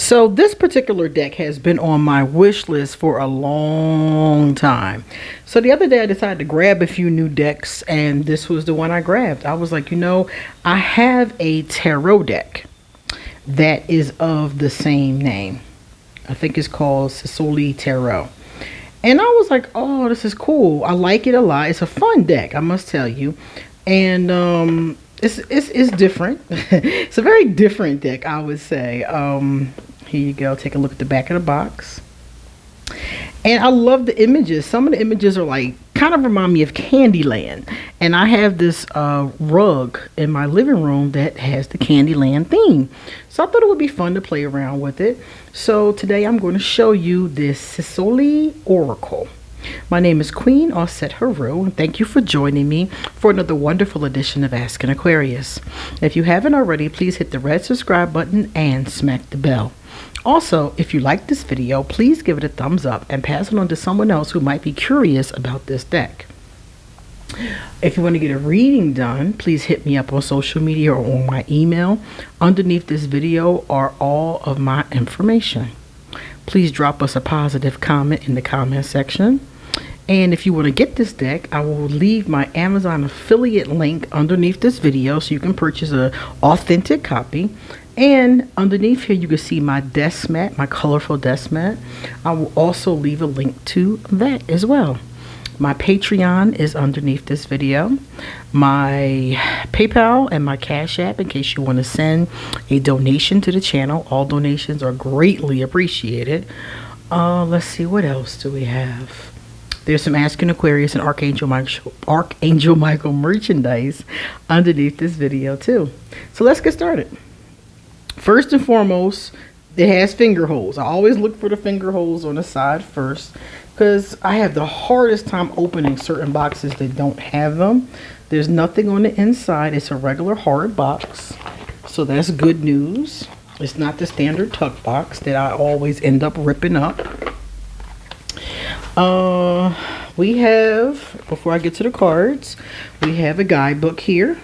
So this particular deck has been on my wish list for a long time. So the other day I decided to grab a few new decks, and this was the one I grabbed. I was like, I have a tarot deck that is of the same name. I think it's called Ceccoli Tarot. And I was like, oh, this is cool. I like it a lot. It's a fun deck, I must tell you. And it's different. It's a very different deck, I would say. Here you go. Take a look at the back of the box. And I love the images. Some of the images are like, kind of remind me of Candyland. And I have this rug in my living room that has the Candyland theme. So I thought it would be fun to play around with it. So today I'm going to show you this Ceccoli Oracle. My name is QueenAusetHeru, and thank you for joining me for another wonderful edition of Ask an Aquarius. If you haven't already, please hit the red subscribe button and smack the bell. Also, if you like this video, please give it a thumbs up and pass it on to someone else who might be curious about this deck. If you want to get a reading done, please hit me up on social media or on my email. Underneath this video are all of my information. Please drop us a positive comment in the comment section. And if you want to get this deck, I will leave my Amazon affiliate link underneath this video so you can purchase an authentic copy. And underneath here you can see my desk mat, my colorful desk mat. I will also leave a link to that as well. My Patreon is underneath this video. My PayPal and my Cashapp in case you want to send a donation to the channel. All donations are greatly appreciated. Let's see, what else do we have? There's some Ask an Aquarius and ArchAngel Michael merchandise underneath this video too. So let's get started. First and foremost, it has finger holes. I always look for the finger holes on the side first because I have the hardest time opening certain boxes that don't have them. There's nothing on the inside. It's a regular hard box. So that's good news. It's not the standard tuck box that I always end up ripping up. We have, before I get to the cards, we have a guidebook here.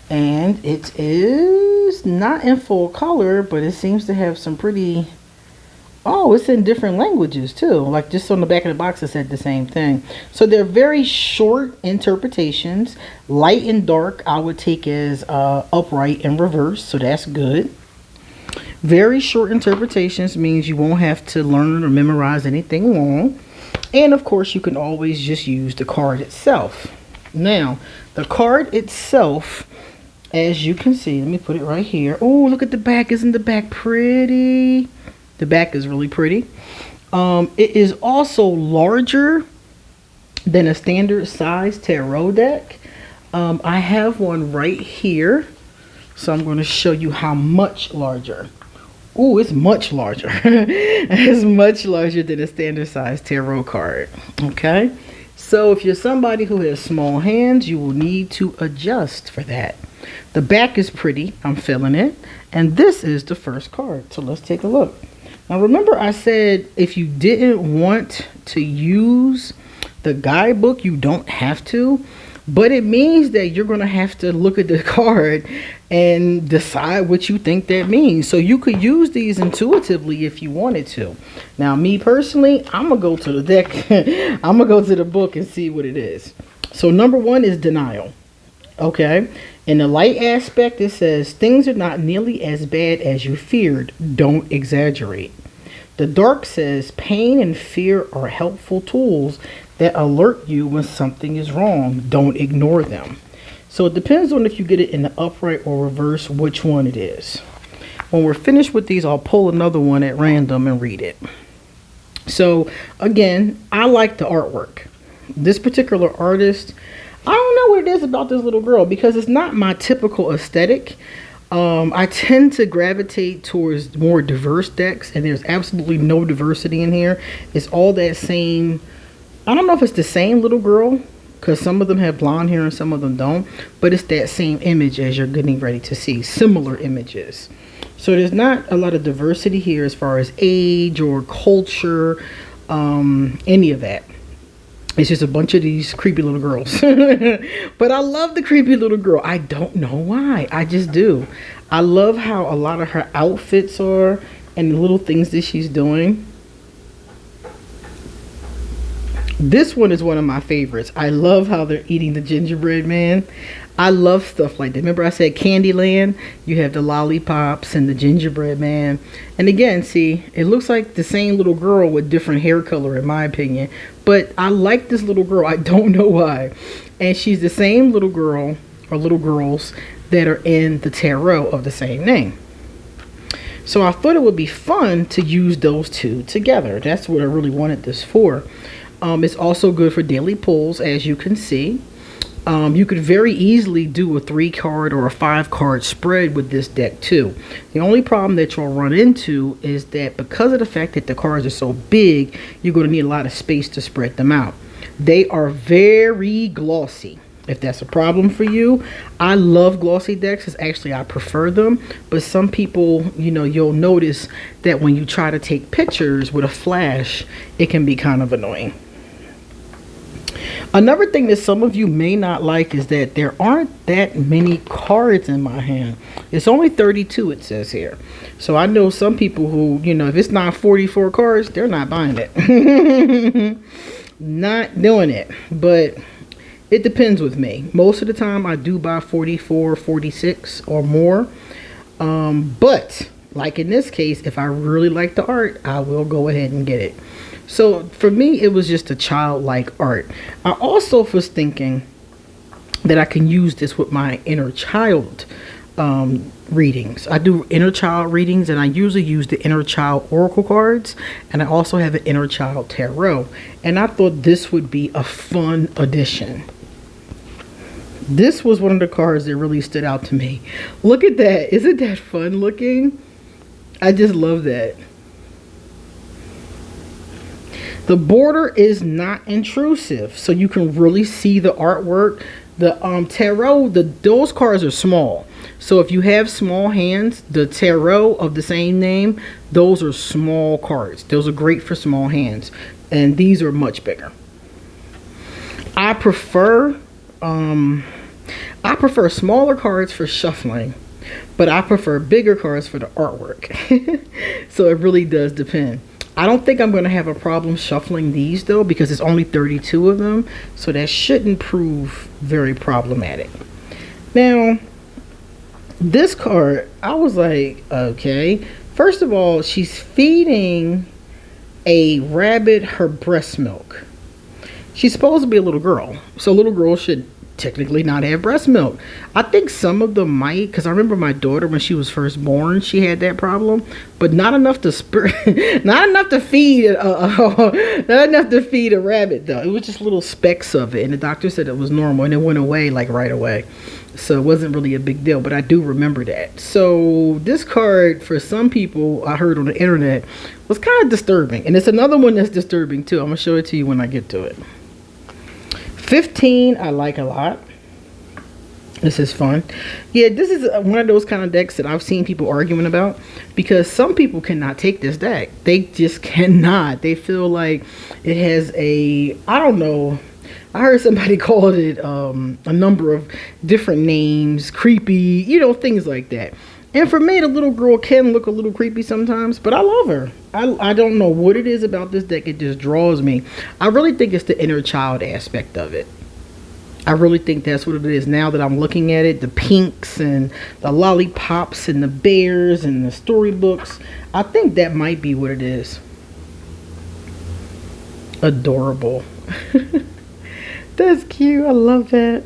And it is not in full color, but it seems to have some pretty... Oh, it's in different languages too. Like just on the back of the box it said the same thing. So they're very short interpretations. Light and dark I would take as upright and reverse. So that's good. Very short interpretations means you won't have to learn or memorize anything long. And of course you can always just use the card itself. Now, the card itself, as you can see, let me put it right here. Oh, look at the back. Isn't the back pretty? The back is really pretty. It is also larger than a standard size tarot deck. I have one right here. So I'm going to show you how much larger. Oh, it's much larger. It's much larger than a standard size tarot card. Okay. So if you're somebody who has small hands, you will need to adjust for that. The back is pretty. I'm feeling it. And this is the first card. So let's take a look. Now remember I said if you didn't want to use the guidebook, you don't have to. But it means that you're going to have to look at the card and decide what you think that means. So you could use these intuitively if you wanted to. Now me personally, I'm going to go to the deck. I'm going to go to the book and see what it is. So number one is denial. Okay. In the light aspect, it says things are not nearly as bad as you feared. Don't exaggerate. The dark says pain and fear are helpful tools that alert you when something is wrong. Don't ignore them. So it depends on if you get it in the upright or reverse, which one it is. When we're finished with these, I'll pull another one at random and read it. So again, I like the artwork. This particular artist, I don't know what it is about this little girl because it's not my typical aesthetic. I tend to gravitate towards more diverse decks, and there's absolutely no diversity in here. It's all that same, I don't know if it's the same little girl because some of them have blonde hair and some of them don't, but it's that same image as you're getting ready to see, similar images. So there's not a lot of diversity here as far as age or culture, any of that. It's just a bunch of these creepy little girls. But I love the creepy little girl. I don't know why. I just do. I love how a lot of her outfits are and the little things that she's doing. This one is one of my favorites. I love how they're eating the gingerbread man. I love stuff like that. Remember I said Candyland? You have the lollipops and the gingerbread man. And again, see, it looks like the same little girl with different hair color in my opinion. But I like this little girl. I don't know why. And she's the same little girl or little girls that are in the tarot of the same name. So I thought it would be fun to use those two together. That's what I really wanted this for. It's also good for daily pulls, as you can see. You could very easily do a 3-card or a 5-card spread with this deck too. The only problem that you'll run into is that because of the fact that the cards are so big, you're going to need a lot of space to spread them out. They are very glossy. If that's a problem for you, I love glossy decks. It's actually, I prefer them. But some people, you know, you'll notice that when you try to take pictures with a flash, it can be kind of annoying. Another thing that some of you may not like is that there aren't that many cards in my hand. It's only 32, it says here. So I know some people who, you know, if it's not 44 cards, they're not buying it. Not doing it. But it depends with me. Most of the time I do buy 44, 46 or more. But like in this case, if I really like the art, I will go ahead and get it. So for me, it was just a childlike art. I also was thinking that I can use this with my inner child readings. I do inner child readings, and I usually use the inner child oracle cards, and I also have an inner child tarot. And I thought this would be a fun addition. This was one of the cards that really stood out to me. Look at that. Isn't that fun looking? I just love that. The border is not intrusive, so you can really see the artwork. The tarot, those cards are small. So if you have small hands, the tarot of the same name, those are small cards. Those are great for small hands. And these are much bigger. I prefer smaller cards for shuffling, but I prefer bigger cards for the artwork. So it really does depend. I don't think I'm going to have a problem shuffling these though, because it's only 32 of them. So that shouldn't prove very problematic. Now, this card, I was like, okay. First of all, she's feeding a rabbit her breast milk. She's supposed to be a little girl. So little girls should technically not have breast milk. I think some of them might, because I remember my daughter when she was first born, she had that problem, but not enough to not enough to feed not enough to feed a rabbit though. It was just little specks of it, and the doctor said it was normal, and it went away like right away. So it wasn't really a big deal, but I do remember that. So this card, for some people, I heard on the internet, was kind of disturbing, and it's another one that's disturbing too. I'm gonna show it to you when I get to it. 15 I like a lot. This is fun. Yeah, this is one of those kind of decks that I've seen people arguing about, because some people cannot take this deck. They just cannot. They feel like it has a, I don't know, I heard somebody called it a number of different names, creepy, you know, things like that. And for me, the little girl can look a little creepy sometimes, but I love her. I don't know what it is about this deck. It just draws me. I really think it's the inner child aspect of it. I really think that's what it is. Now that I'm looking at it, the pinks and the lollipops and the bears and the storybooks, I think that might be what it is. Adorable. That's cute. I love that.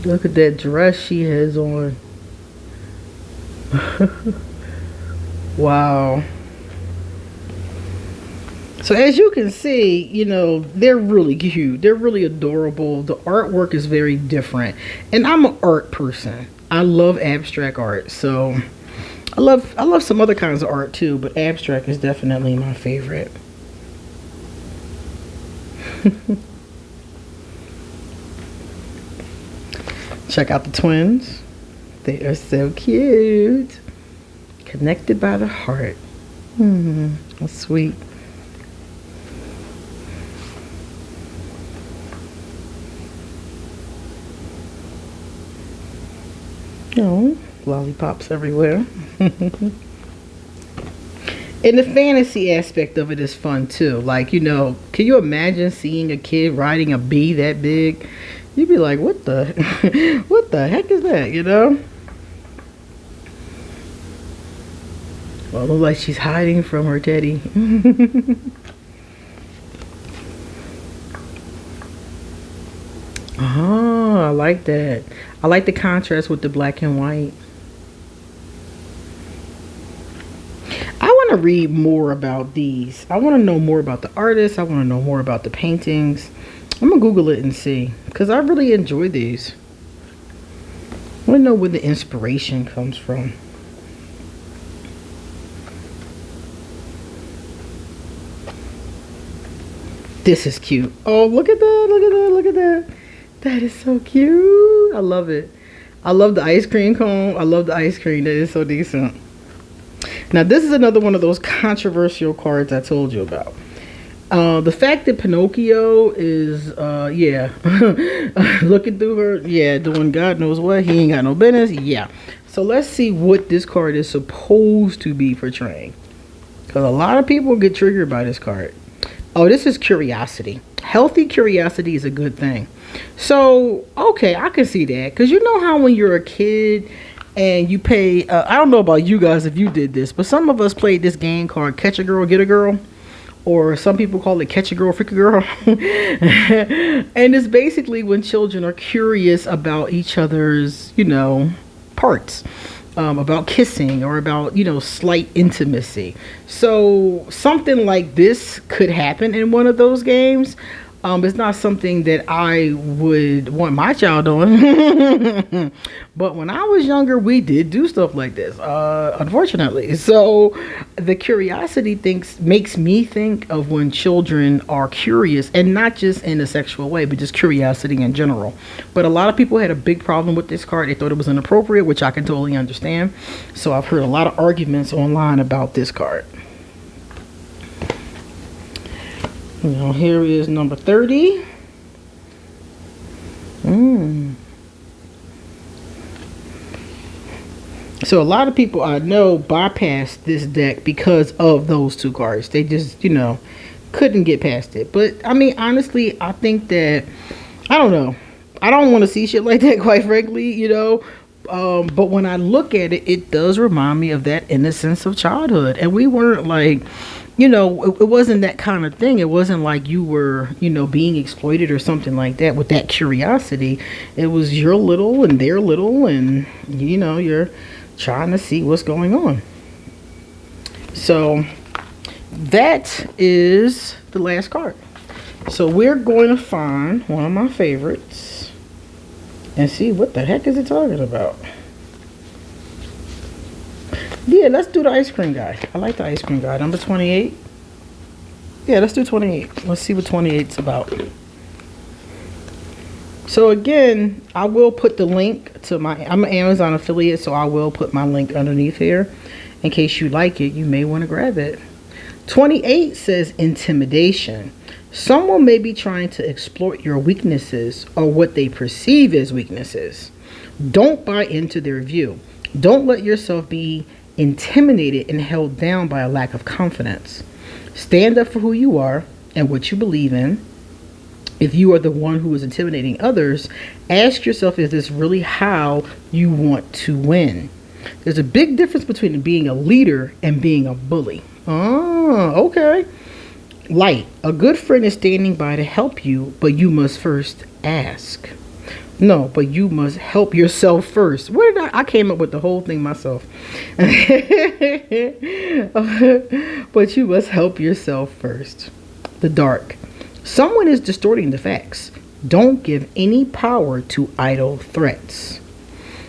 Look at that dress she has on. Wow. So as you can see, you know, they're really cute. They're really adorable. The artwork is very different. And I'm an art person. I love abstract art. So I love some other kinds of art too, but abstract is definitely my favorite. Check out the twins. They are so cute. Connected by the heart. That's sweet. Oh, lollipops everywhere. And the fantasy aspect of it is fun too. Like, you know, can you imagine seeing a kid riding a bee that big? You'd be like, what the, what the heck is that, you know? Well, it looks like she's hiding from her teddy. Oh, I like that. I like the contrast with the black and white. I want to read more about these. I want to know more about the artists. I want to know more about the paintings. I'm going to Google it and see, because I really enjoy these. I want to know where the inspiration comes from. This is cute. Oh, look at that. Look at that. Look at that. That is so cute. I love it. I love the ice cream cone. I love the ice cream. That is so decent. Now, this is another one of those controversial cards I told you about. The fact that Pinocchio is, yeah, looking through her, yeah, doing God knows what. He ain't got no business. Yeah. So let's see what this card is supposed to be portraying. Because a lot of people get triggered by this card. Oh, this is curiosity. Healthy curiosity is a good thing. So, okay, I can see that. Because you know how when you're a kid and you pay, I don't know about you guys if you did this, but some of us played this game called Catch a Girl, Get a Girl. Or some people call it Catch a Girl, Freak a Girl. And it's basically when children are curious about each other's, you know, parts. About kissing or about, you know, slight intimacy. So something like this could happen in one of those games. It's not something that I would want my child on. But when I was younger, we did do stuff like this, unfortunately. So the curiosity makes me think of when children are curious, and not just in a sexual way, but just curiosity in general. But a lot of people had a big problem with this card. They thought it was inappropriate, which I can totally understand. So I've heard a lot of arguments online about this card. Now here is number 30. So a lot of people I know bypassed this deck because of those two cards. They just, you know, couldn't get past it. But I mean, honestly, I think that, I don't know. I don't want to see shit like that, quite frankly, you know. But when I look at it, it does remind me of that innocence of childhood. And we weren't like, you know, it wasn't that kind of thing. It wasn't like you were, you know, being exploited or something like that with that curiosity. It was you're little and they're little and, you know, you're trying to see what's going on. So that is the last card. So we're going to find one of my favorites and see what the heck is it talking about. Yeah, let's do the ice cream guy. I like the ice cream guy. Number 28. Yeah, let's do 28. Let's see what 28's about. So again, I will put the link to I'm an Amazon affiliate, so I will put my link underneath here. In case you like it, you may want to grab it. 28 says intimidation. Someone may be trying to exploit your weaknesses or what they perceive as weaknesses. Don't buy into their view. Don't let yourself be intimidated and held down by a lack of confidence. Stand up for who you are and what you believe in. If you are the one who is intimidating others, ask yourself, is this really how you want to win? There's a big difference between being a leader and being a bully. Oh, okay. Light. A good friend is standing by to help you, but you must first ask. No, but you must help yourself first. Where did I came up with the whole thing myself. But you must help yourself first. The dark. Someone is distorting the facts. Don't give any power to idle threats.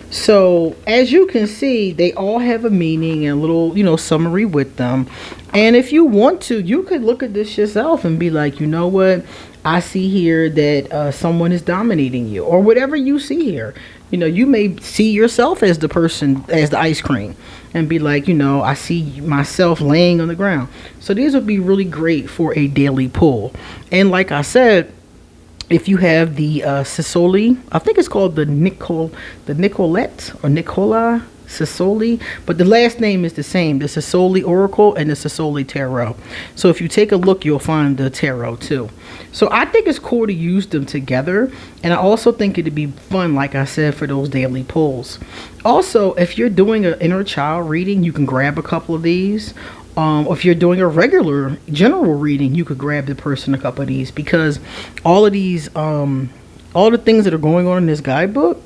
So as you can see, they all have a meaning and a little, you know, summary with them. And if you want to, you could look at this yourself and be like, you know what? I see here that someone is dominating you, or whatever you see here. You know, you may see yourself as the person, as the ice cream, and be like, you know, I see myself laying on the ground. So these would be really great for a daily pull. And like I said, if you have the Ceccoli, I think it's called the Nicolette or Nicola Ceccoli, but the last name is the same, the Ceccoli Oracle and the Ceccoli Tarot. So if you take a look, you'll find the tarot too. So I think it's cool to use them together, and I also think it'd be fun, like I said, for those daily pulls. Also, if you're doing an inner child reading, you can grab a couple of these. If you're doing a regular general reading, you could grab the person a couple of these, because all of these, all the things that are going on in this guidebook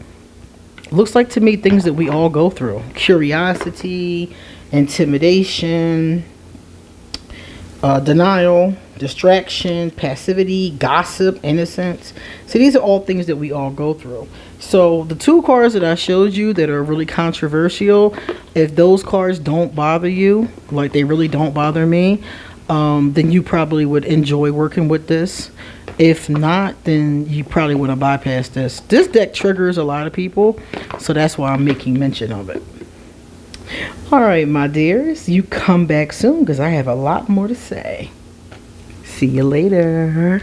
looks like to me things that we all go through. Curiosity, intimidation, denial, distraction, passivity, gossip, innocence. So these are all things that we all go through. So the two cards that I showed you that are really controversial, if those cards don't bother you, like they really don't bother me, then you probably would enjoy working with this. If not, then you probably want to bypass this. This deck triggers a lot of people, so that's why I'm making mention of it. All right, my dears, you come back soon because I have a lot more to say. See you later.